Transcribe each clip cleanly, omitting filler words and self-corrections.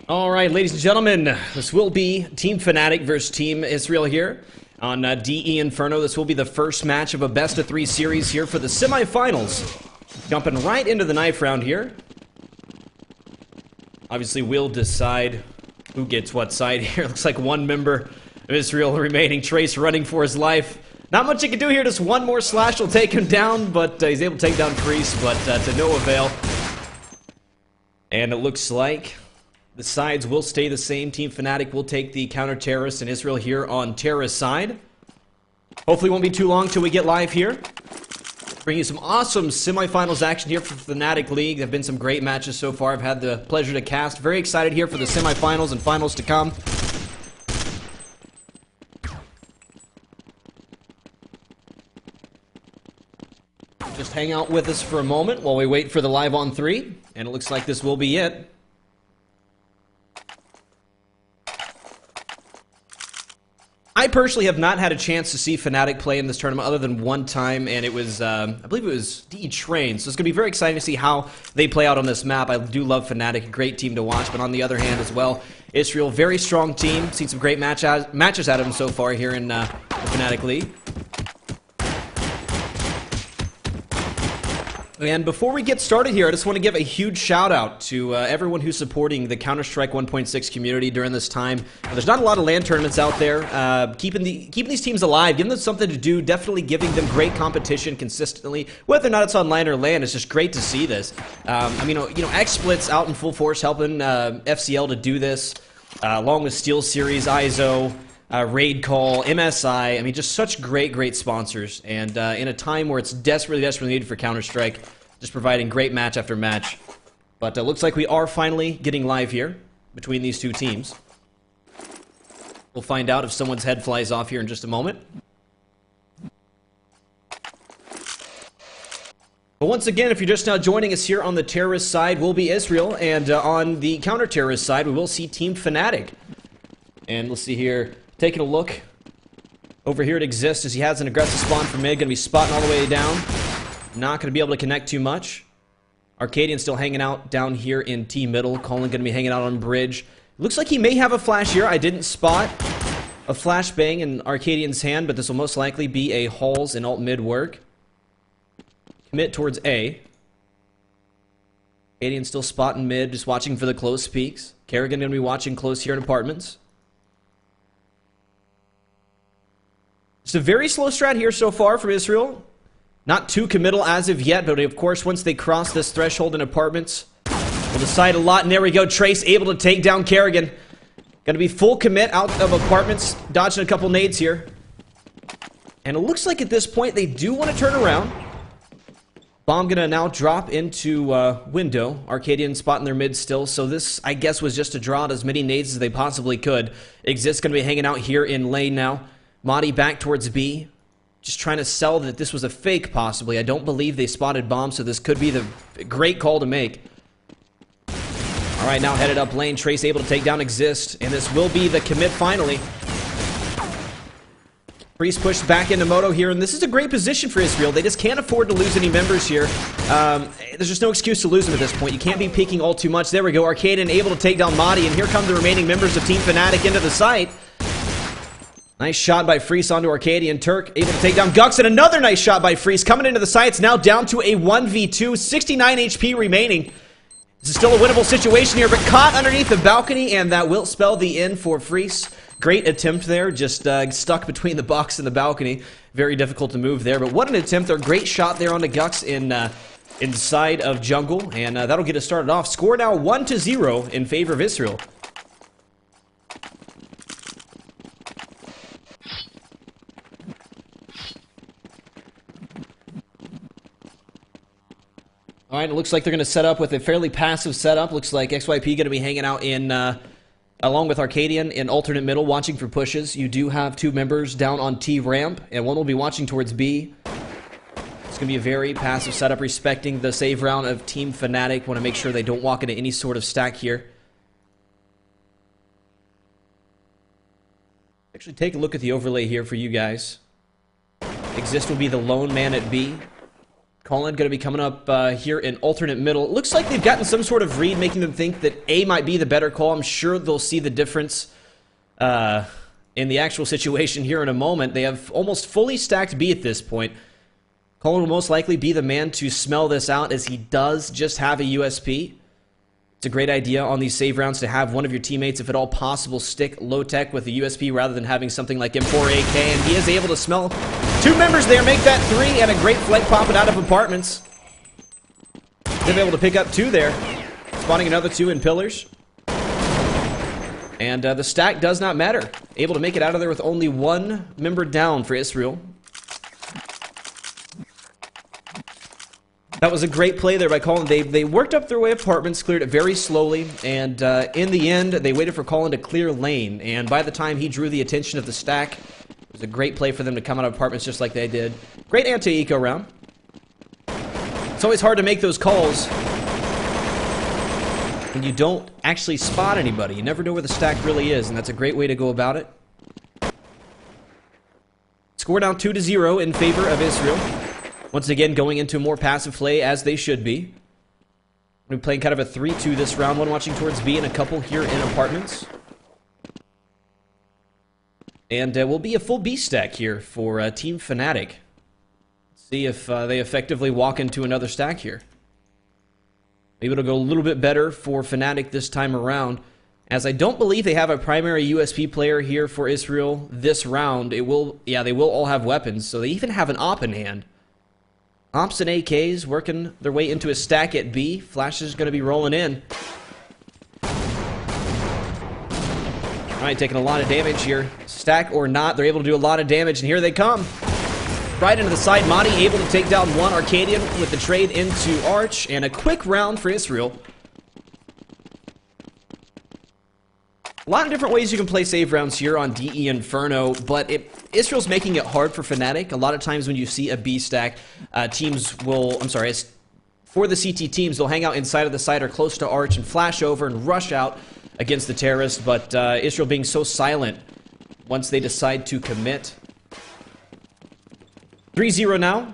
All right, ladies and gentlemen, this will be Team Fnatic versus Team eSrael here on DE Inferno. This will be the first match of a best-of-3 series here for the semifinals. Jumping right into the knife round here. Obviously, we'll decide who gets what side here. Looks like one member of eSrael remaining. Trace running for his life. Not much he can do here. Just one more slash will take him down, but he's able to take down Freeze, but to no avail. And it looks like the sides will stay the same. Team Fnatic will take the counter-terrorist and eSrael here on terrorist side. Hopefully it won't be too long till we get live here. Bring you some awesome semifinals action here for Fnatic League. There have been some great matches so far. I've had the pleasure to cast. Very excited here for the semifinals and finals to come. Just hang out with us for a moment while we wait for the live on 3. And it looks like this will be it. I personally have not had a chance to see Fnatic play in this tournament other than one time, and it was, I believe it was DE Train, so it's going to be very exciting to see how they play out on this map. I do love Fnatic, a great team to watch, but on the other hand as well, eSrael, very strong team. Seen some great matches out of them so far here in the Fnatic League. And before we get started here, I just want to give a huge shout out to everyone who's supporting the Counter-Strike 1.6 community during this time. There's not a lot of LAN tournaments out there. Keeping these teams alive, giving them something to do, definitely giving them great competition consistently. Whether or not it's on LAN or LAN, it's just great to see this. I mean, you know, X-Split's out in full force helping FCL to do this, along with Steel Series, ISO, Raid Call, MSI. I mean, just such great sponsors. And in a time where it's desperately needed for Counter-Strike, just providing great match after match. But looks like we are finally getting live here between these two teams. We'll find out if someone's head flies off here in just a moment. But once again, if you're just now joining us here on the terrorist side, we'll be eSrael, and on the counter-terrorist side, we will see Team Fnatic. And let's see here, taking a look over here at Exist, as he has an aggressive spawn from mid, going to be spotting all the way down. Not going to be able to connect too much. Arcadian still hanging out down here in T middle. Colin going to be hanging out on bridge. Looks like he may have a flash here. I didn't spot a flashbang in Arcadian's hand, but this will most likely be a Halls and alt mid work. Commit towards A. Arcadian still spotting mid, just watching for the close peaks. Kerrigan going to be watching close here in apartments. It's a very slow strat here so far from eSrael. Not too committal as of yet, but of course once they cross this threshold in apartments, we'll decide a lot. And there we go, Trace able to take down Kerrigan. Gonna be full commit out of apartments, dodging a couple nades here. And it looks like at this point they do want to turn around. Bomb gonna now drop into window. Arcadian spotting their mid still, so this I guess was just to draw out as many nades as they possibly could. Exist gonna be hanging out here in lane now. Madi back towards B. Just trying to sell that this was a fake, possibly. I don't believe they spotted bomb, so this could be the great call to make. All right, now headed up lane. Trace able to take down Exist, and this will be the commit finally. Priest pushed back into Moto here, and this is a great position for eSrael. They just can't afford to lose any members here. There's just no excuse to lose them at this point. You can't be peeking all too much. There we go. Arcadian able to take down Madi, and here come the remaining members of Team Fnatic into the site. Nice shot by Freeze onto Arcadian. Turk able to take down Gux, and another nice shot by Freeze coming into the sights. Now down to a 1v2, 69 HP remaining. This is still a winnable situation here, but caught underneath the balcony, and that will spell the end for Freeze. Great attempt there, just stuck between the box and the balcony. Very difficult to move there, but what an attempt there. Great shot there onto Gux inside of jungle, and that'll get us started off. Score now 1-0 in favor of eSrael. All right, it looks like they're going to set up with a fairly passive setup. Looks like XYP going to be hanging out in, along with Arcadian, in alternate middle, watching for pushes. You do have two members down on T ramp, and one will be watching towards B. It's going to be a very passive setup, respecting the save round of Team Fnatic. Want to make sure they don't walk into any sort of stack here. Actually, take a look at the overlay here for you guys. Exist will be the lone man at B. Colin going to be coming up here in alternate middle. It looks like they've gotten some sort of read, making them think that A might be the better call. I'm sure they'll see the difference in the actual situation here in a moment. They have almost fully stacked B at this point. Colin will most likely be the man to smell this out, as he does just have a USP. It's a great idea on these save rounds to have one of your teammates, if at all possible, stick low tech with a USP rather than having something like M4 AK, and he is able to smell two members there, make that three, and a great flank popping out of apartments. They've been able to pick up two there, spawning another two in pillars. And the stack does not matter. Able to make it out of there with only one member down for eSrael. That was a great play there by Colin. They worked up their way apartments, cleared it very slowly, and in the end, they waited for Colin to clear lane. And by the time he drew the attention of the stack, it was a great play for them to come out of apartments just like they did. Great anti-eco round. It's always hard to make those calls when you don't actually spot anybody. You never know where the stack really is, and that's a great way to go about it. Score down 2-0 in favor of eSrael. Once again, going into more passive play, as they should be. We're playing kind of a 3-2 this round. One watching towards B and a couple here in apartments. And will be a full B stack here for Team Fnatic. See if they effectively walk into another stack here. Maybe it'll go a little bit better for Fnatic this time around, as I don't believe they have a primary USP player here for eSrael this round. They will all have weapons, so they even have an AWP in hand. Ops and AKs working their way into a stack at B. Flash is going to be rolling in. Alright, taking a lot of damage here. Stack or not, they're able to do a lot of damage, and here they come. Right into the side, Monty able to take down one Arcadian with the trade into Arch, and a quick round for eSrael. A lot of different ways you can play save rounds here on DE Inferno, but eSrael's making it hard for Fnatic. A lot of times when you see a B stack, teams will, for the CT teams, they'll hang out inside of the site or close to Arch and flash over and rush out against the terrorists, but eSrael being so silent once they decide to commit. 3-0 now.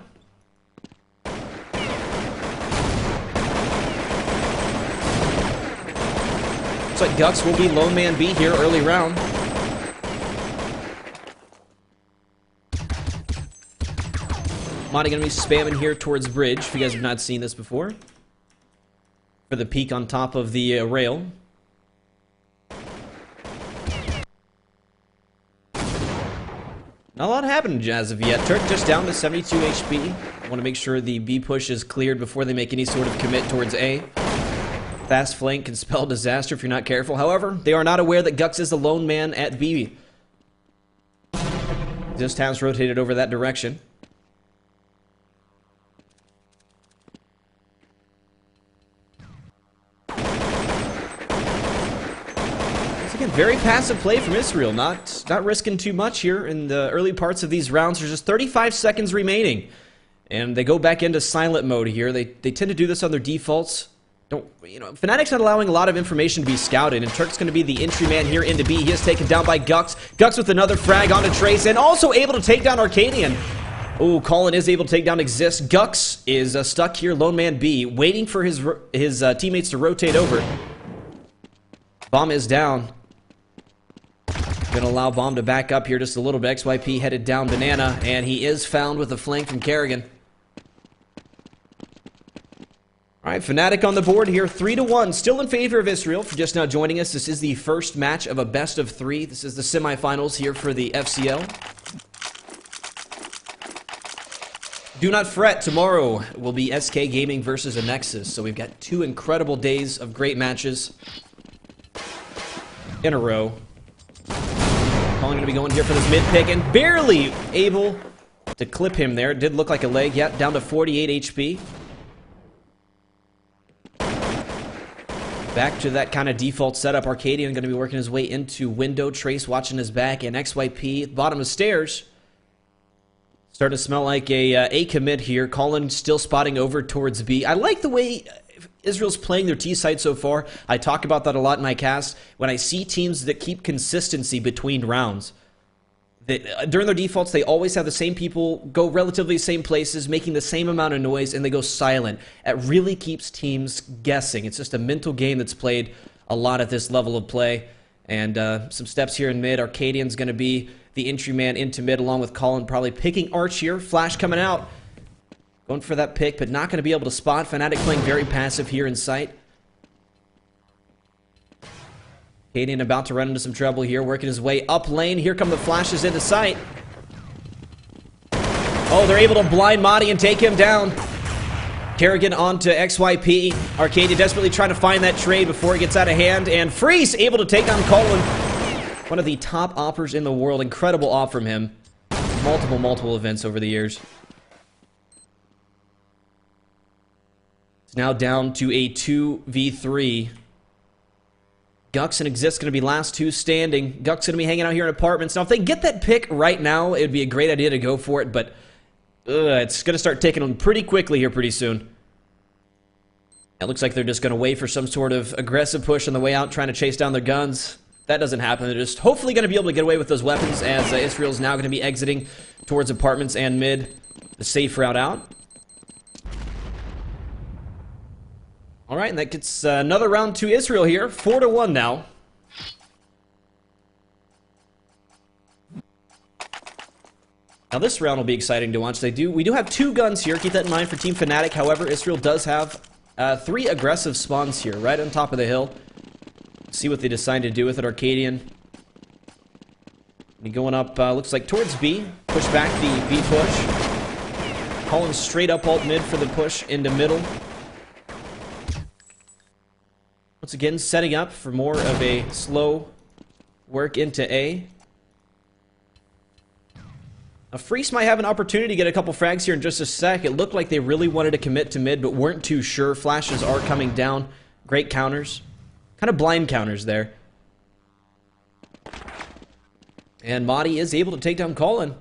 Looks like Gux will be lone man B here early round. Monty gonna be spamming here towards bridge, if you guys have not seen this before. For the peak on top of the rail. Not a lot happened as of yet. Turk just down to 72 HP. Want to make sure the B push is cleared before they make any sort of commit towards A. Fast flank can spell disaster if you're not careful. However, they are not aware that Gux is the lone man at B. Just has rotated over that direction. Again, very passive play from eSrael. Not risking too much here in the early parts of these rounds. There's just 35 seconds remaining, and they go back into silent mode here. They tend to do this on their defaults. Fnatic's not allowing a lot of information to be scouted, and Turk's going to be the entry man here into B. He is taken down by Gux. Gux with another frag onto Trace, and also able to take down Arcadian. Oh, Colin is able to take down Exist. Gux is stuck here, lone man B, waiting for his teammates to rotate over. Bomb is down. Gonna allow Bomb to back up here just a little bit. XYP headed down Banana, and he is found with a flank from Kerrigan. Alright, Fnatic on the board here, 3-1. Still in favor of eSrael. For just now joining us, this is the first match of a best of 3. This is the semifinals here for the FCL. Do not fret, tomorrow will be SK Gaming versus a Nexus. So we've got 2 incredible days of great matches in a row. Colin going to be going here for this mid pick, and barely able to clip him there. It did look like a leg. Yep, down to 48 HP. Back to that kind of default setup. Arcadian going to be working his way into window. Trace watching his back, and XYP bottom of stairs. Starting to smell like a commit here. Colin still spotting over towards B. I like the way eSrael's playing their T side so far. I talk about that a lot in my cast. When I see teams that keep consistency between rounds, During their defaults, they always have the same people go relatively the same places, making the same amount of noise, and they go silent. It really keeps teams guessing. It's just a mental game that's played a lot at this level of play. And some steps here in mid. Arcadian's going to be the entry man into mid, along with Colin probably picking Arch here. Flash coming out. Going for that pick, but not going to be able to spot. Fnatic playing very passive here in sight. Arcadian about to run into some trouble here, working his way up lane. Here come the flashes into sight. Oh, they're able to blind Madi and take him down. Kerrigan onto XYP. Arcadia desperately trying to find that trade before it gets out of hand. And Freeze able to take down Colin. One of the top oppers in the world. Incredible op from him. Multiple events over the years. It's now down to a 2v3. Gux and Exist going to be last two standing. Gux going to be hanging out here in apartments. Now, if they get that pick right now, it would be a great idea to go for it, but it's going to start taking them pretty quickly here pretty soon. It looks like they're just going to wait for some sort of aggressive push on the way out, trying to chase down their guns. If that doesn't happen, they're just hopefully going to be able to get away with those weapons, as eSrael's now going to be exiting towards apartments and mid, the safe route out. All right, and that gets another round to eSrael here. 4-1 now. Now this round will be exciting to watch. We do have two guns here. Keep that in mind for Team Fnatic. However, eSrael does have 3 aggressive spawns here, right on top of the hill. See what they decide to do with it. Arcadian going up, looks like towards B. Push back the B push. Calling straight up alt mid for the push into middle. Once again, setting up for more of a slow work into A. Now, Freeze might have an opportunity to get a couple frags here in just a sec. It looked like they really wanted to commit to mid, but weren't too sure. Flashes are coming down. Great counters. Kind of blind counters there. And Madi is able to take down Colin.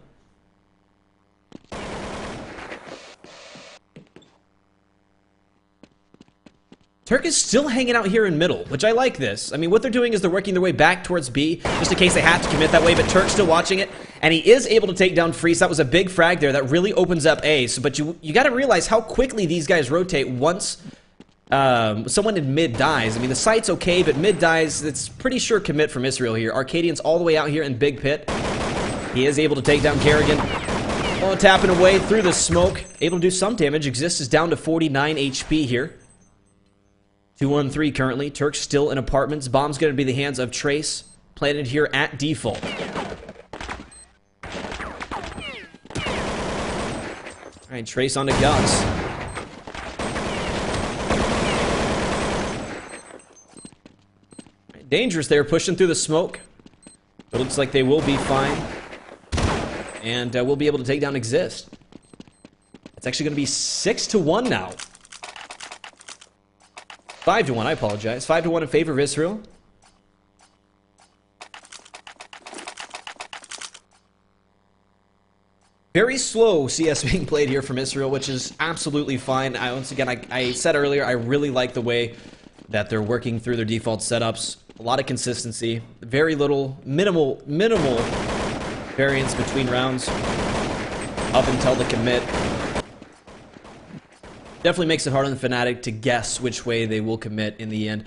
Turk is still hanging out here in middle, which I like this. I mean, what they're doing is they're working their way back towards B, just in case they have to commit that way, but Turk's still watching it, and he is able to take down Freeze. That was a big frag there. That really opens up A, but you got to realize how quickly these guys rotate once someone in mid dies. I mean, the site's okay, but mid dies, it's pretty sure commit from eSrael here. Arcadian's all the way out here in Big Pit. He is able to take down Kerrigan. Oh, tapping away through the smoke. Able to do some damage. Exist is down to 49 HP here. 2-1-3 currently. Turk's still in apartments. Bomb's going to be the hands of Trace, planted here at default. Alright, Trace onto Gux. Right, dangerous there, pushing through the smoke. But looks like they will be fine. And we'll be able to take down Exist. It's actually going to be 6-1 now. 5-1, I apologize. 5-1 in favor of eSrael. Very slow CS being played here from eSrael, which is absolutely fine. Once again, I said earlier, I really like the way that they're working through their default setups. A lot of consistency. Very little, minimal variance between rounds up until the commit. Definitely makes it hard on the Fnatic to guess which way they will commit in the end.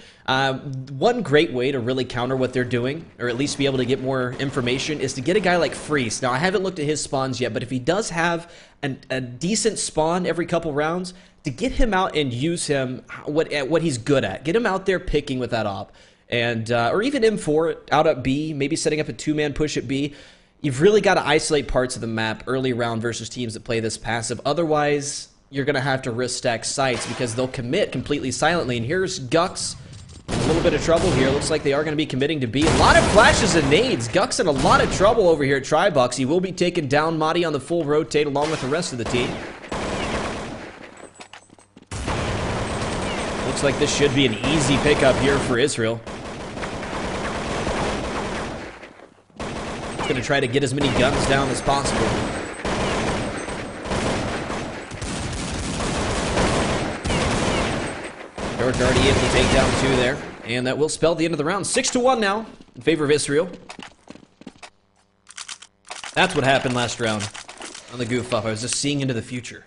One great way to really counter what they're doing, or at least be able to get more information, is to get a guy like Freeze. Now, I haven't looked at his spawns yet, but if he does have a decent spawn every couple rounds, to get him out and use him at what he's good at. Get him out there picking with that op. And, or even M4 out at B, maybe setting up a 2-man push at B. You've really got to isolate parts of the map early round versus teams that play this passive. Otherwise, you're going to have to risk stack sites because they'll commit completely silently. And here's Gux in a little bit of trouble here. Looks like they are going to be committing to B. A lot of flashes and nades. Gux in a lot of trouble over here at Tribox. He will be taking down Madi on the full rotate along with the rest of the team. Looks like this should be an easy pickup here for eSrael. He's going to try to get as many guns down as possible. Turk already able to take down 2 there, and that will spell the end of the round. 6-1 now in favor of eSrael. That's what happened last round on the goof off. I was just seeing into the future.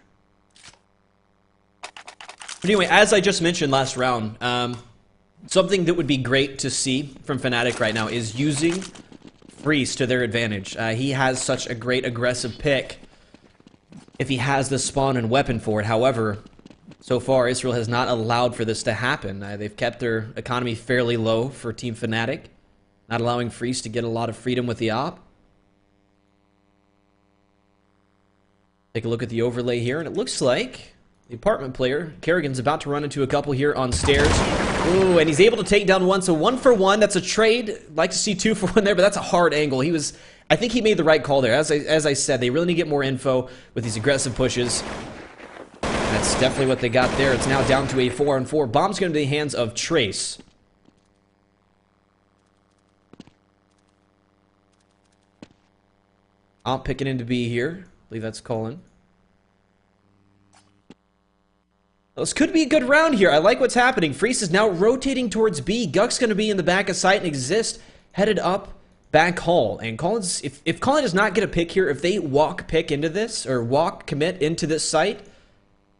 But anyway, as I just mentioned last round, something that would be great to see from Fnatic right now is using Freeze to their advantage. He has such a great aggressive pick if he has the spawn and weapon for it. However, so far, eSrael has not allowed for this to happen. They've kept their economy fairly low for Team Fnatic, not allowing Freeze to get a lot of freedom with the op. Take a look at the overlay here, and it looks like the apartment player, Kerrigan's about to run into a couple here on stairs. Ooh, and he's able to take down one, so 1 for 1. That's a trade. Like to see 2 for 1 there, but that's a hard angle. I think he made the right call there. As I said, they really need to get more info with these aggressive pushes. That's definitely what they got there. It's now down to a 4-on-4. Bomb's going to be in the hands of Trace. I'll pick it into B here. I believe that's Colin. This could be a good round here. I like what's happening. Freeze is now rotating towards B. Guck's going to be in the back of sight and Exist headed up back hall. And Colin's, if Colin does not get a pick here, if they walk pick into this, or walk commit into this site, it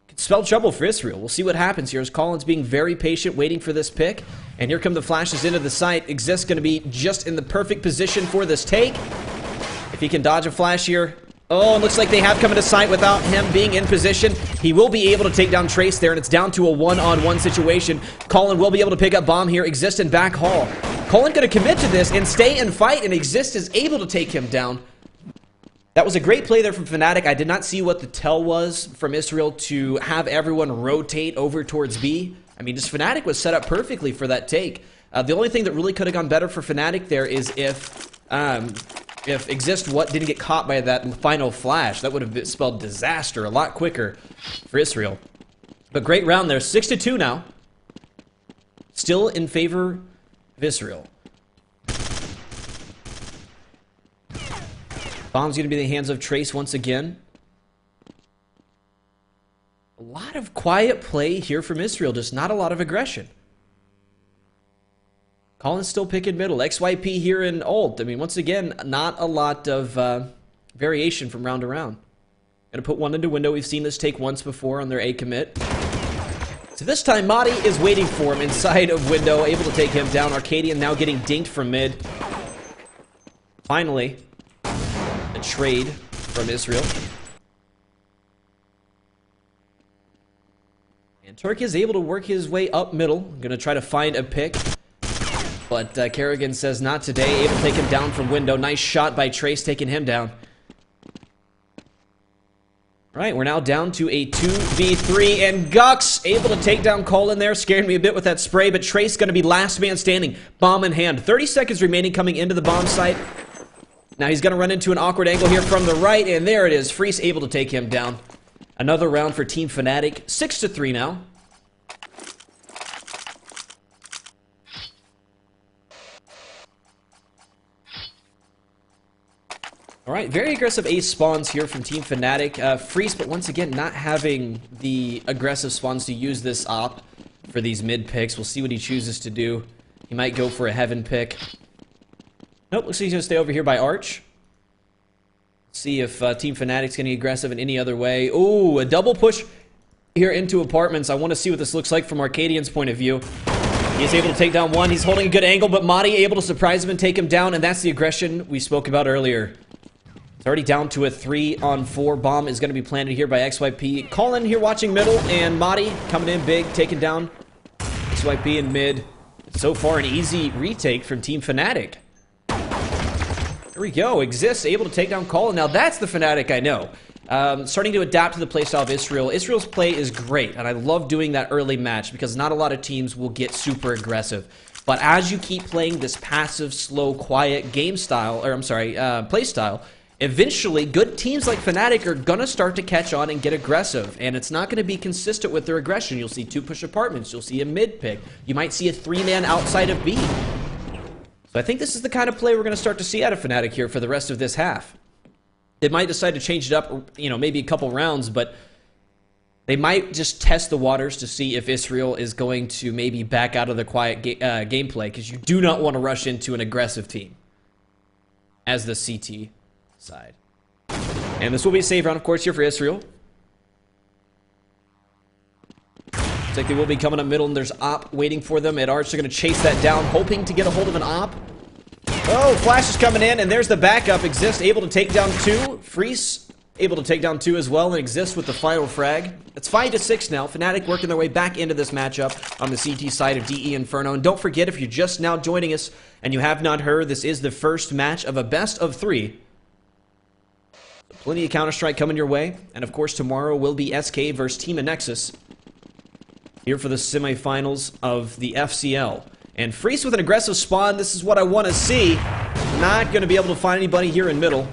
could spell trouble for eSrael. We'll see what happens here as Colin's being very patient, waiting for this pick. And here come the flashes into the site. Exist going to be just in the perfect position for this take. If he can dodge a flash here. Oh, it looks like they have come into sight without him being in position. He will be able to take down Trace there, and it's down to a one-on-one situation. Colin will be able to pick up bomb here. Exist in back hall. Colin going to commit to this and stay and fight, and Exist is able to take him down. That was a great play there from Fnatic. I did not see what the tell was from eSrael to have everyone rotate over towards B. I mean, just Fnatic was set up perfectly for that take. The only thing that really could have gone better for Fnatic there is if Exist didn't get caught by that final flash. That would have spelled disaster a lot quicker for eSrael. But great round there. 6-2 now. Still in favor of eSrael. Bomb's going to be in the hands of Trace once again. A lot of quiet play here from eSrael. Just not a lot of aggression. Colin's still picking middle. XYP here in ult. I mean, once again, not a lot of variation from round to round. Gonna put one into window. We've seen this take once before on their A commit. So this time, Madi is waiting for him inside of window, able to take him down. Arcadian now getting dinked from mid. Finally, a trade from eSrael. And Turk is able to work his way up middle. Gonna try to find a pick. But Kerrigan says not today. Able to take him down from window. Nice shot by Trace, taking him down. All right, we're now down to a 2v3, and Guck's able to take down Colin there. Scared me a bit with that spray, but Trace going to be last man standing. Bomb in hand. 30 seconds remaining coming into the bomb site. Now he's going to run into an awkward angle here from the right, and there it is. Freeze able to take him down. Another round for Team Fnatic. 6-3 now. All right, very aggressive ace spawns here from Team Fnatic. Freeze, but once again, not having the aggressive spawns to use this op for these mid picks. We'll see what he chooses to do. He might go for a heaven pick. Nope, looks like he's going to stay over here by Arch. See if Team Fnatic's going to be aggressive in any other way. Ooh, a double push here into apartments. I want to see what this looks like from Arcadian's point of view. He's able to take down one. He's holding a good angle, but Madi able to surprise him and take him down, and that's the aggression we spoke about earlier. It's already down to a 3-on-4. Bomb is going to be planted here by XYP. Colin here watching middle, and Madi coming in big, taking down XYP in mid. So far, an easy retake from Team Fnatic. Here we go. Exist able to take down Colin. Now that's the Fnatic I know. Starting to adapt to the playstyle of eSrael. eSrael's play is great, and I love doing that early match because not a lot of teams will get super aggressive. But as you keep playing this passive, slow, quiet game style, or I'm sorry, play style, eventually good teams like Fnatic are gonna start to catch on and get aggressive, and it's not gonna be consistent with their aggression. You'll see 2-push apartments, you'll see a mid pick, you might see a 3-man outside of B. So I think this is the kind of play we're gonna start to see out of Fnatic here for the rest of this half. They might decide to change it up, you know, maybe a couple rounds, but they might just test the waters to see if eSrael is going to maybe back out of the quiet gameplay, because you do not want to rush into an aggressive team as the CT. side. And this will be a save round, of course, here for Israel. Looks like they will be coming up middle, and there's Op waiting for them. FnaticRC are going to chase that down, hoping to get a hold of an Op. Oh, Flash is coming in, and there's the backup. Exist able to take down 2. Freeze able to take down 2 as well, and Exist with the final frag. It's 5-6 now. Fnatic working their way back into this matchup on the CT side of DE Inferno. And don't forget, if you're just now joining us and you have not heard, this is the first match of a best of 3. Plenty of Counter-Strike coming your way. And of course, tomorrow will be SK versus Team Nexus here for the semifinals of the FCL. And Freeze with an aggressive spawn. This is what I want to see. Not going to be able to find anybody here in middle.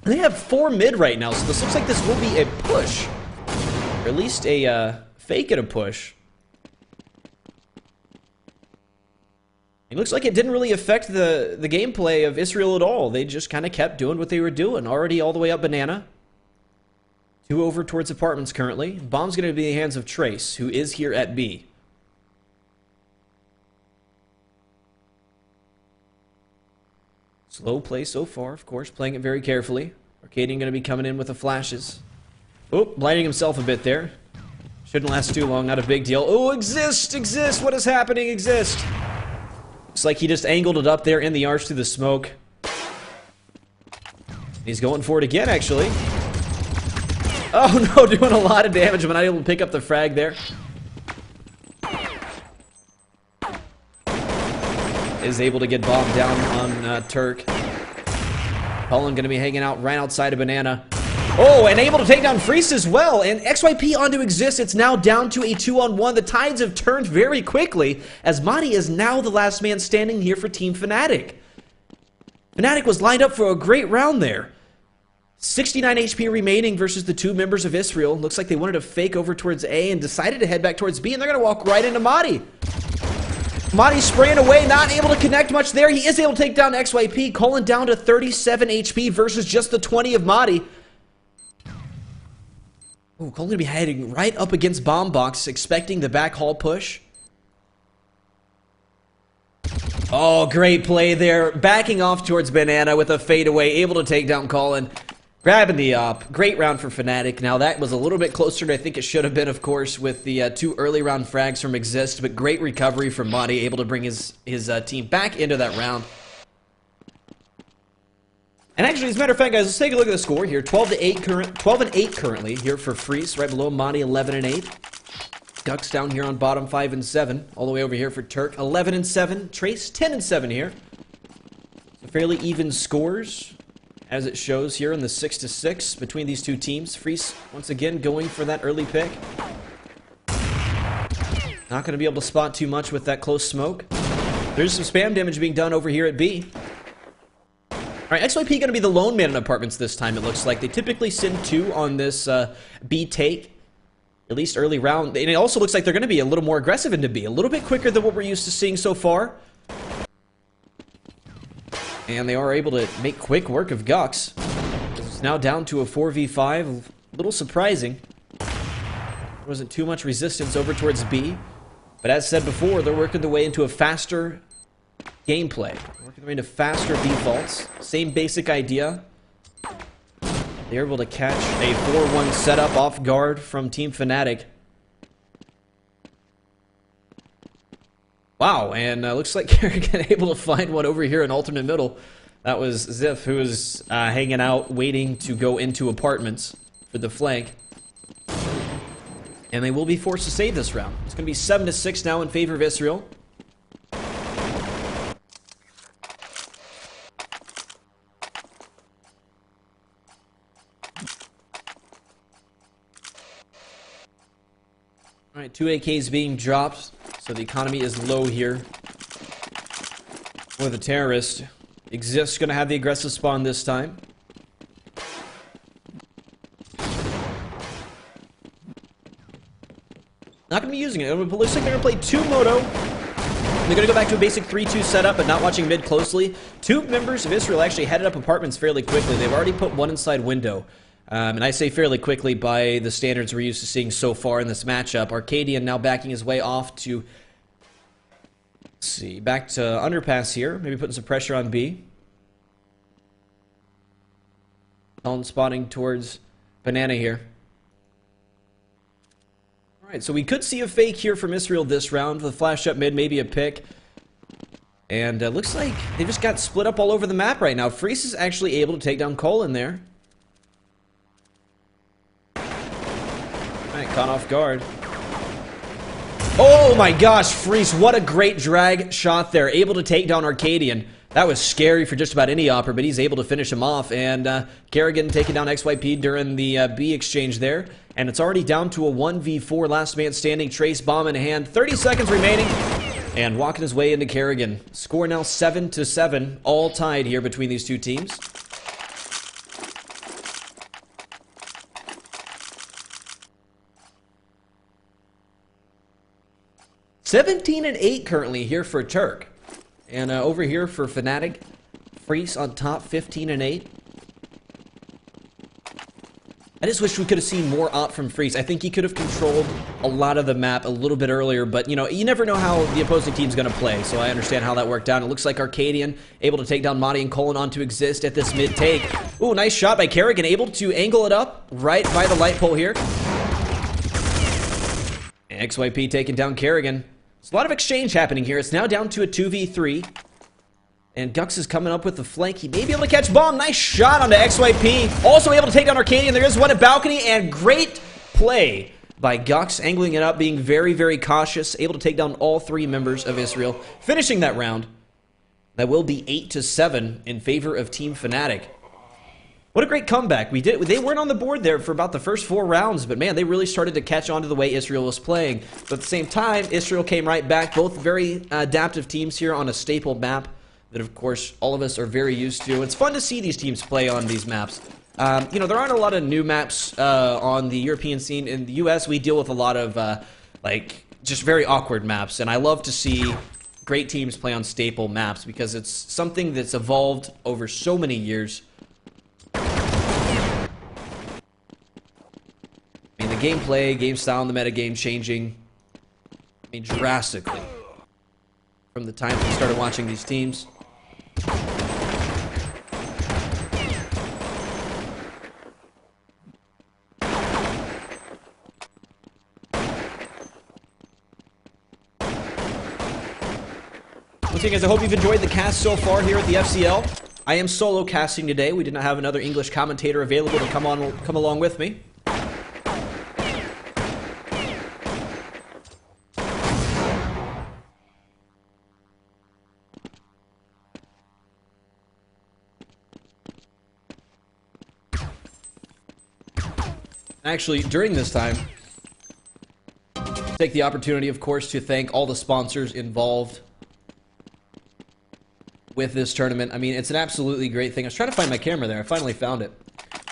They have 4 mid right now, so this looks like this will be a push. Or at least a fake at a push. It looks like it didn't really affect the gameplay of Israel at all. They just kind of kept doing what they were doing. Already all the way up banana. 2 over towards apartments currently. Bomb's going to be in the hands of Trace, who is here at B. Slow play so far, of course, playing it very carefully. Arcadian going to be coming in with the flashes. Oh, blinding himself a bit there. Shouldn't last too long, not a big deal. Oh, Exist! What is happening, Exist? Looks like he just angled it up there in the arch through the smoke. He's going for it again, actually. Oh no, doing a lot of damage, but not able to pick up the frag there. Is able to get bombed down on Turk. Cullen going to be hanging out right outside of banana. Oh, and able to take down Freeze as well. And XYP onto Exist. It's now down to a 2-on-1. The tides have turned very quickly as Madi is now the last man standing here for Team Fnatic. Fnatic was lined up for a great round there. 69 HP remaining versus the 2 members of Israel. Looks like they wanted to fake over towards A and decided to head back towards B, and they're going to walk right into Madi. Madi spraying away, not able to connect much there. He is able to take down XYP. Cullen down to 37 HP versus just the 20 of Madi. Oh, Cullen going to be heading right up against Bomb Box, expecting the back hall push. Oh, great play there. Backing off towards Banana with a fadeaway, able to take down Cullen. Grabbing the op. Great round for Fnatic. Now, that was a little bit closer than I think it should have been, of course, with the 2 early round frags from Exist, but great recovery from Madi, able to bring his team back into that round. And actually, as a matter of fact, guys, let's take a look at the score here. 12-8 currently here for Freeze, right below Madi, 11-8. Gucks down here on bottom, 5-7. All the way over here for Turk, 11-7. Trace, 10-7 here. So fairly even scores, as it shows here in the 6-6 between these 2 teams. Freeze, once again, going for that early pick. Not going to be able to spot too much with that close smoke. There's some spam damage being done over here at B. Alright, XYP going to be the lone man in apartments this time, it looks like. They typically send 2 on this B take, at least early round. And it also looks like they're going to be a little more aggressive into B, a little bit quicker than what we're used to seeing so far. And they are able to make quick work of Gux. It's now down to a 4v5. A little surprising. There wasn't too much resistance over towards B. But as said before, they're working their way into a faster gameplay. Working their way into faster defaults. Same basic idea. They're able to catch a 4-1 setup off guard from Team Fnatic. Wow, and looks like Kerrigan able to find one over here in alternate middle. That was Ziff, who was hanging out, waiting to go into apartments for the flank. And they will be forced to save this round. It's going to be 7-6 now in favor of Israel. Alright, 2 AKs being dropped. So the economy is low here for the terrorist. Exist going to have the aggressive spawn this time. Not going to be using it. It looks like they're going to play 2 Moto. They're going to go back to a basic 3-2 setup, but not watching mid closely. 2 members of Israel actually headed up apartments fairly quickly. They've already put 1 inside window. And I say fairly quickly by the standards we're used to seeing so far in this matchup. Arcadian now backing his way off to, let's see, back to underpass here. Maybe putting some pressure on B. Zone spotting towards Banana here. Alright, so we could see a fake here from eSrael this round. The flash up mid, maybe a pick. And looks like they just got split up all over the map right now. Freeze is actually able to take down Cole in there. Alright, caught off guard. Oh my gosh, Freeze, what a great drag shot there. Able to take down Arcadian. That was scary for just about any opper, but he's able to finish him off. And Kerrigan taking down XYP during the B exchange there. And it's already down to a 1v4, last man standing. Trace bomb in hand. 30 seconds remaining. And walking his way into Kerrigan. Score now 7-7, all tied here between these two teams. (17-8) currently here for Turk. And over here for Fnatic, Freeze on top, 15-8. I just wish we could have seen more op from Freeze. I think he could have controlled a lot of the map a little bit earlier, but you know, you never know how the opposing team's going to play, so I understand how that worked out. It looks like Arcadian able to take down Madi and Colin onto Exist at this mid take. Ooh, nice shot by Kerrigan, able to angle it up right by the light pole here. XYP taking down Kerrigan. There's a lot of exchange happening here. It's now down to a 2v3. And Gux is coming up with the flank. He may be able to catch bomb. Nice shot onto XYP. Also able to take down Arcadian. There is one at balcony. And great play by Gux. Angling it up, being very, very cautious. Able to take down all three members of eSrael. Finishing that round. That will be 8-7 in favor of Team Fnatic. What a great comeback. They weren't on the board there for about the first 4 rounds, but man, they really started to catch on to the way eSrael was playing. But at the same time, eSrael came right back. Both very adaptive teams here on a staple map that, of course, all of us are very used to. It's fun to see these teams play on these maps. You know, there aren't a lot of new maps on the European scene. In the US, we deal with a lot of, like, just very awkward maps, and I love to see great teams play on staple maps because it's something that's evolved over so many years. I mean, the gameplay, game style, and the metagame changing, I mean, drastically from the time we started watching these teams. Once again, guys, I hope you've enjoyed the cast so far here at the FCL. I am solo casting today. We did not have another English commentator available to come along with me. Actually, during this time, take the opportunity, of course, to thank all the sponsors involved with this tournament. I mean, it's an absolutely great thing. I was trying to find my camera there. I finally found it.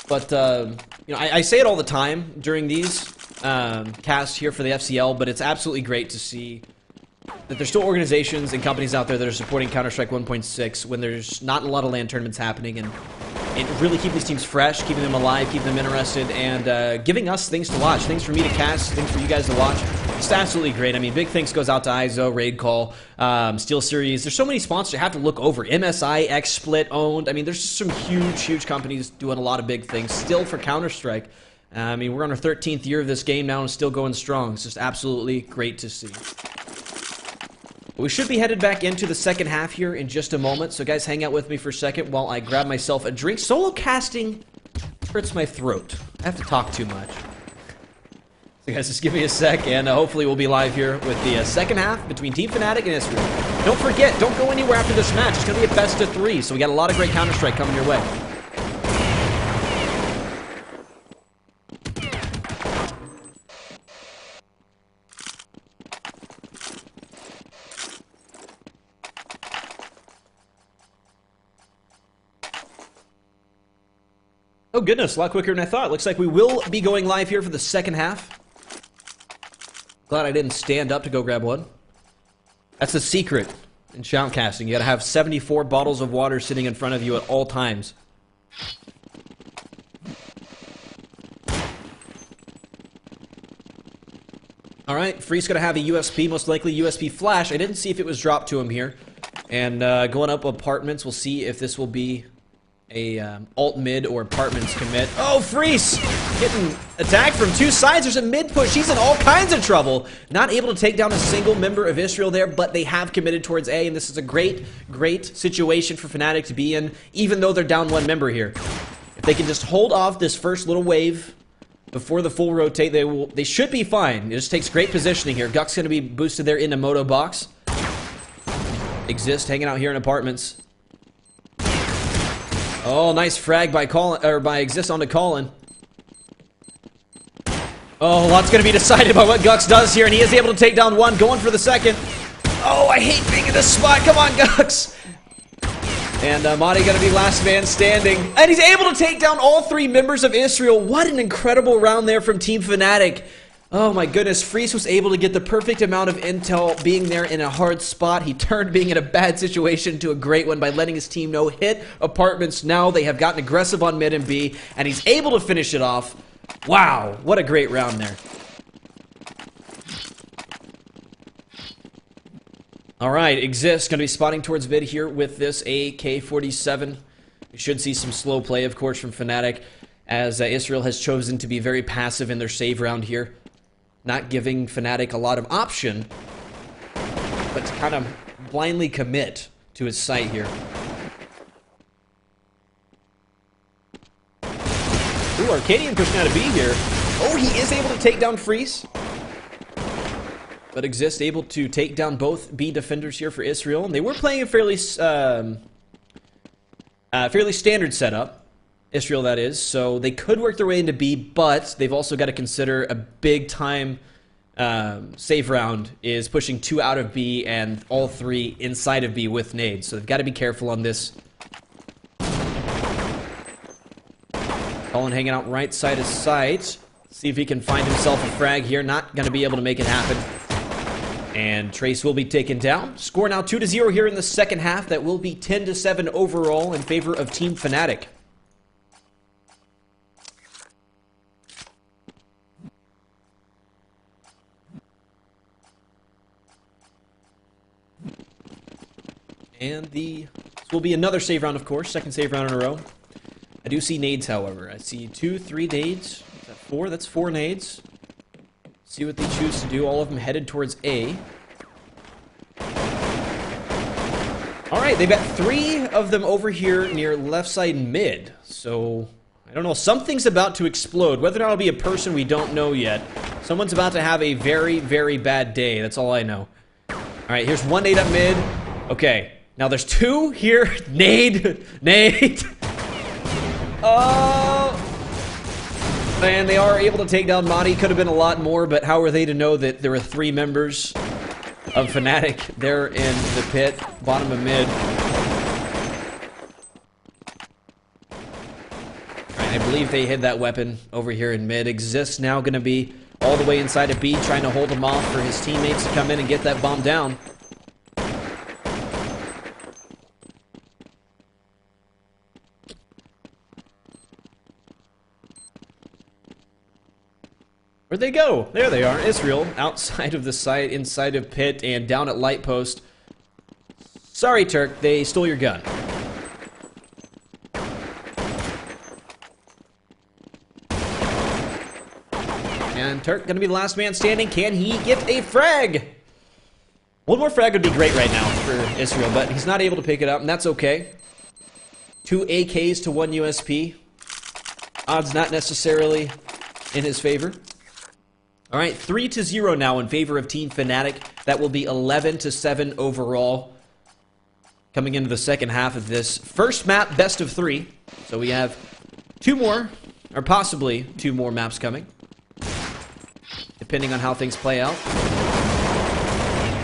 But, you know, I say it all the time during these casts here for the FCL, but it's absolutely great to see that there's still organizations and companies out there that are supporting Counter-Strike 1.6 when there's not a lot of LAN tournaments happening, and really keeping these teams fresh, keeping them alive, keeping them interested, and giving us things to watch, things for me to cast, things for you guys to watch. It's absolutely great. I mean, big thanks goes out to ISO, Raid Call, Steel Series. There's so many sponsors you have to look over. MSI, XSplit owned. I mean, there's just some huge, huge companies doing a lot of big things still for Counter-Strike. I mean, we're on our 13th year of this game now and still going strong. It's just absolutely great to see. We should be headed back into the second half here in just a moment, so guys, hang out with me for a second while I grab myself a drink. Solo casting hurts my throat. I have to talk too much. So guys, just give me a sec, and hopefully we'll be live here with the second half between Team Fnatic and eSrael. Don't forget, don't go anywhere after this match. It's going to be a best of 3, so we got a lot of great Counter-Strike coming your way. Oh goodness, a lot quicker than I thought. Looks like we will be going live here for the second half. Glad I didn't stand up to go grab one. That's the secret in shoutcasting. You gotta have 74 bottles of water sitting in front of you at all times. Alright, Free's gonna have a USP, most likely USP flash. I didn't see if it was dropped to him here. And going up apartments, we'll see if this will be alt mid or apartments commit. Oh, Freeze! Getting attacked from two sides. There's a mid push. He's in all kinds of trouble. Not able to take down a single member of eSrael there, but they have committed towards A, and this is a great, great situation for Fnatic to be in, even though they're down one member here. If they can just hold off this first little wave before the full rotate, they should be fine. It just takes great positioning here. Guck's going to be boosted there into Moto box. Exist hanging out here in apartments. Oh, nice frag by Colin, or by Exist onto Colin. Oh, a lot's going to be decided by what Gux does here, and he is able to take down one, going for the second. Oh, I hate being in this spot. Come on, Gux. And Madi going to be last man standing. And he's able to take down all three members of eSrael. What an incredible round there from Team Fnatic. Oh my goodness, Freeze was able to get the perfect amount of intel being there in a hard spot. He turned being in a bad situation to a great one by letting his team know hit apartments now. They have gotten aggressive on mid and B, and he's able to finish it off. Wow, what a great round there. Alright, Exist going to be spotting towards mid here with this AK-47. We should see some slow play, of course, from Fnatic, as eSrael has chosen to be very passive in their save round here. Not giving Fnatic a lot of option, but to kind of blindly commit to his site here. Ooh, Arcadian pushing out of B here. Oh, he is able to take down Freeze. But Exist able to take down both B defenders here for eSrael. And they were playing a fairly standard setup. eSrael, that is, so they could work their way into B, but they've also got to consider a big-time save round is pushing 2 out of B and all 3 inside of B with nades, so they've got to be careful on this. Colin hanging out right side of sight. See if he can find himself a frag here. Not going to be able to make it happen. And Trace will be taken down. Score now 2-0 here in the second half. That will be 10-7 overall in favor of Team Fnatic. And this will be another save round, of course. Second save round in a row. I do see nades, however. I see 2, 3 nades. Is that 4? That's 4 nades. See what they choose to do. All of them headed towards A. Alright, they've got 3 of them over here near left side mid. So, I don't know. Something's about to explode. Whether or not it'll be a person, we don't know yet. Someone's about to have a very, very bad day. That's all I know. Alright, here's 1 nade up mid. Okay. Now there's 2 here. Nade. Nade. Oh. And they are able to take down Madi. Could have been a lot more, but how are they to know that there were 3 members of Fnatic there in the pit, bottom of mid? Alright, I believe they hid that weapon over here in mid. Exist now going to be all the way inside of B, trying to hold him off for his teammates to come in and get that bomb down. Where'd they go? There they are. eSrael outside of the site, inside of pit, and down at light post. Sorry, Turk. They stole your gun. And Turk gonna be the last man standing. Can he get a frag? One more frag would be great right now for eSrael, but he's not able to pick it up, and that's okay. 2 AKs to 1 USP. Odds not necessarily in his favor. Alright, 3-0 now in favor of Team Fnatic. That will be 11-7 overall. Coming into the second half of this first map, best of 3. So we have 2 more, or possibly 2 more maps coming, depending on how things play out.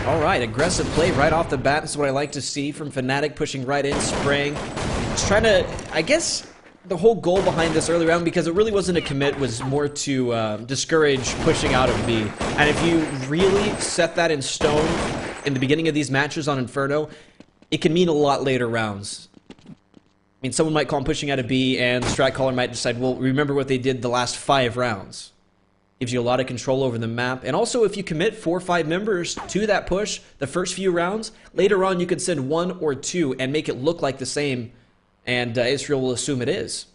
Alright, aggressive play right off the bat. This is what I like to see from Fnatic, pushing right in, spraying. Just trying to, I guess, the whole goal behind this early round, because it really wasn't a commit, was more to discourage pushing out of B. And if you really set that in stone in the beginning of these matches on Inferno, it can mean a lot later rounds. I mean, someone might call him pushing out of B, and the strat caller might decide, well, remember what they did the last 5 rounds. Gives you a lot of control over the map. And also, if you commit 4 or 5 members to that push the first few rounds, later on you can send 1 or 2 and make it look like the same and eSrael will assume it is.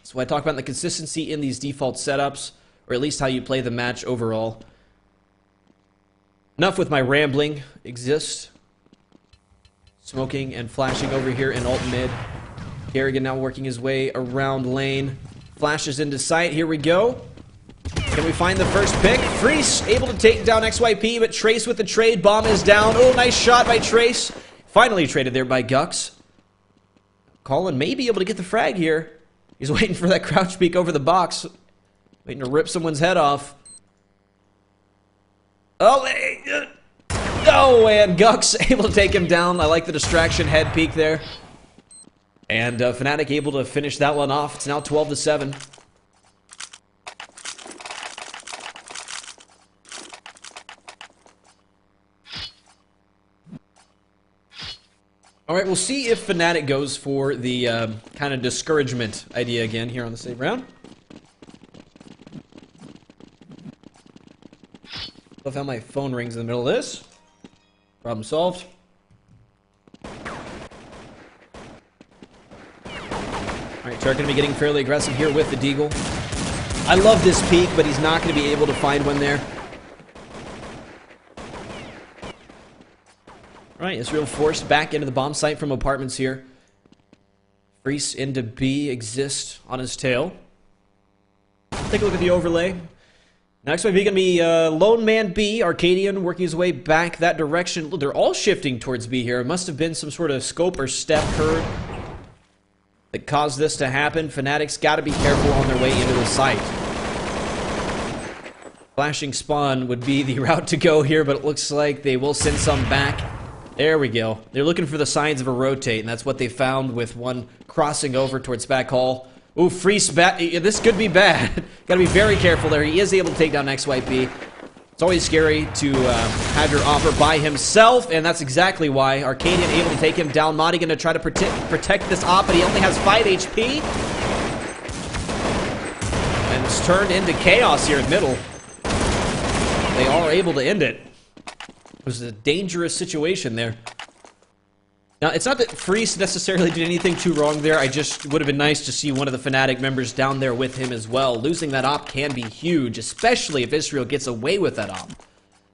So I talk about the consistency in these default setups, or at least how you play the match overall. Enough with my rambling. Exist. Smoking and flashing over here in alt mid. Kerrigan now working his way around lane. Flashes into sight. Here we go. Can we find the first pick? Freeze able to take down XYP, but Trace with the trade. Bomb is down. Oh, nice shot by Trace. Finally traded there by Gux. Colin may be able to get the frag here. He's waiting for that crouch peek over the box. Waiting to rip someone's head off. Oh, and Gux able to take him down. I like the distraction head peek there. And Fnatic able to finish that one off. It's now 12-7. Alright, we'll see if Fnatic goes for the kind of discouragement idea again here on the same round. Love how my phone rings in the middle of this. Problem solved. Alright, Turk gonna be getting fairly aggressive here with the Deagle. I love this peek, but he's not gonna be able to find one there. Alright, eSrael forced back into the bomb site from apartments here. Freeze into B, Exist on his tail. Take a look at the overlay. Next one, gonna be Lone Man B, Arcadian working his way back that direction. Look, they're all shifting towards B here. It must have been some sort of scope or step curve that caused this to happen. Fnatic's got to be careful on their way into the site. Flashing spawn would be the route to go here, but it looks like they will send some back. There we go. They're looking for the signs of a rotate, and that's what they found with one crossing over towards back hall. Ooh, Freeze back. This could be bad. Gotta be very careful there. He is able to take down XYP. It's always scary to have your offer by himself, and that's exactly why. Arcadian able to take him down. Madi gonna try to protect this op, but he only has 5 HP. And it's turned into chaos here in middle. They are able to end it. It was a dangerous situation there. Now, it's not that Freeze necessarily did anything too wrong there. I just would have been nice to see one of the Fnatic members down there with him as well. Losing that op can be huge, especially if eSrael gets away with that op.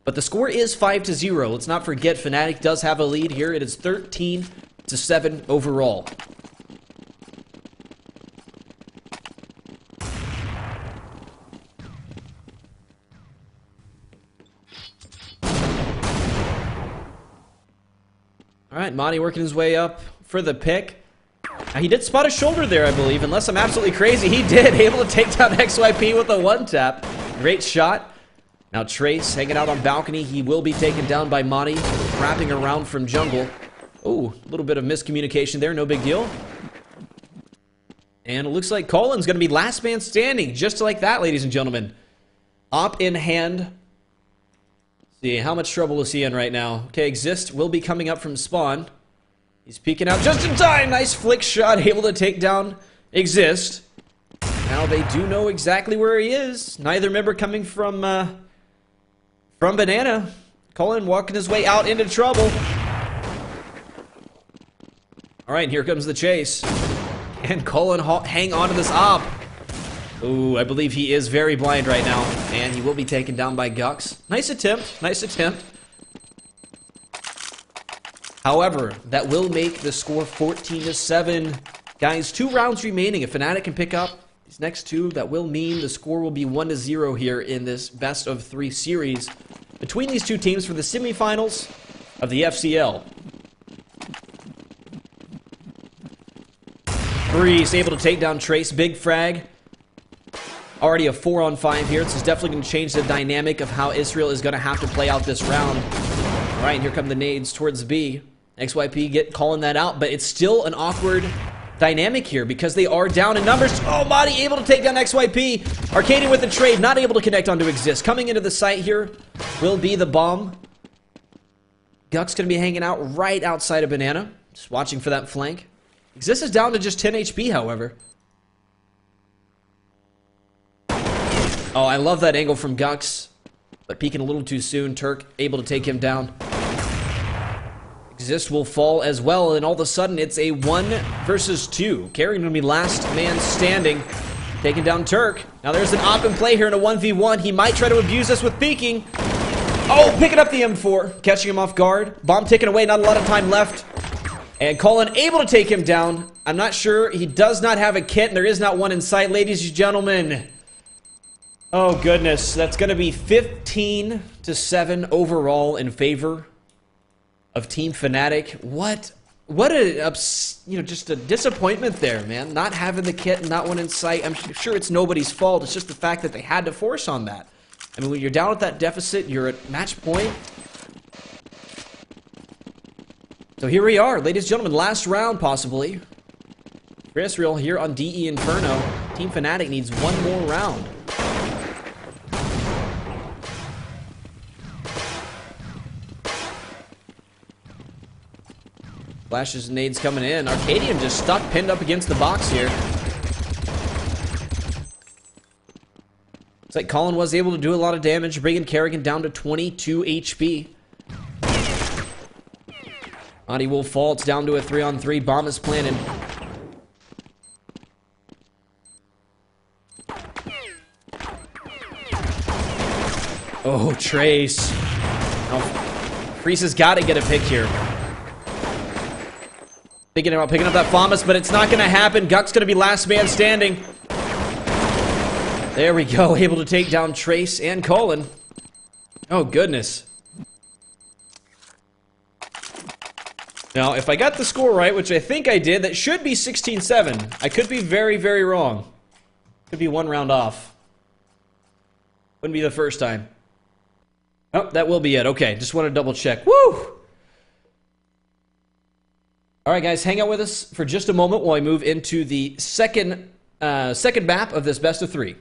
But the score is 5-0. Let's not forget Fnatic does have a lead here. It is 13-7 overall. Alright, Monty working his way up for the pick. Now, he did spot a shoulder there, I believe. Unless I'm absolutely crazy, he did. Able to take down XYP with a one-tap. Great shot. Now Trace hanging out on balcony. He will be taken down by Monty, wrapping around from jungle. Ooh, a little bit of miscommunication there. No big deal. And it looks like Colin's going to be last man standing. Just like that, ladies and gentlemen. Op in hand. See, how much trouble is he in right now? Okay, Exist will be coming up from spawn. He's peeking out just in time. Nice flick shot, able to take down Exist. Now they do know exactly where he is. Neither member coming from Banana. Colin walking his way out into trouble. All right, here comes the chase. And Colin hang on to this op. Ooh, I believe he is very blind right now. And he will be taken down by Gux. Nice attempt. Nice attempt. However, that will make the score 14-7. Guys, 2 rounds remaining. If Fnatic can pick up these next 2, that will mean the score will be 1-0 here in this best-of-3 series between these 2 teams for the semifinals of the FCL. Freeze able to take down Trace. Big frag. Already a 4-on-5 here. This is definitely going to change the dynamic of how eSrael is going to have to play out this round. All right, here come the nades towards B. XYP calling that out, but it's still an awkward dynamic here because they are down in numbers. Oh, Madi able to take down XYP. Arcadian with the trade, not able to connect onto Exist. Coming into the site here will be the bomb. Gux going to be hanging out right outside of Banana. Just watching for that flank. Exist is down to just 10 HP, however. Oh, I love that angle from Gux, but peeking a little too soon. Turk able to take him down. Exist will fall as well, and all of a sudden it's a 1 versus 2. Carrigan going to be last man standing, taking down Turk. Now there's an op in play here in a 1v1. He might try to abuse us with peeking. Oh, picking up the M4, catching him off guard. Bomb taken away, not a lot of time left. And Colin able to take him down. I'm not sure. He does not have a kit, and there is not one in sight, ladies and gentlemen. Oh, goodness. That's going to be 15-7 overall in favor of Team Fnatic. What a, just a disappointment there, man. Not having the kit and not one in sight. I'm sure it's nobody's fault. It's just the fact that they had to force on that. I mean, when you're down at that deficit, you're at match point. So here we are, ladies and gentlemen. Last round, possibly. For eSrael here on DE Inferno. Team Fnatic needs one more round. Flashes and nades coming in. Arcadium just stuck, pinned up against the box here. It's like Colin was able to do a lot of damage, bringing Carrigan down to 22 HP. Audi will fall. It's down to a 3-on-3. Bomb is planted. Oh, Trace. Now, Freeze has got to get a pick here. Thinking about picking up that FAMAS, but it's not going to happen. Guck's going to be last man standing. There we go. Able to take down Trace and Colin. Oh, goodness. Now, if I got the score right, which I think I did, that should be 16-7. I could be very, very wrong. Could be one round off. Wouldn't be the first time. Oh, that will be it. Okay, just want to double check. Woo! Alright guys, hang out with us for just a moment while I move into the second map of this best of 3.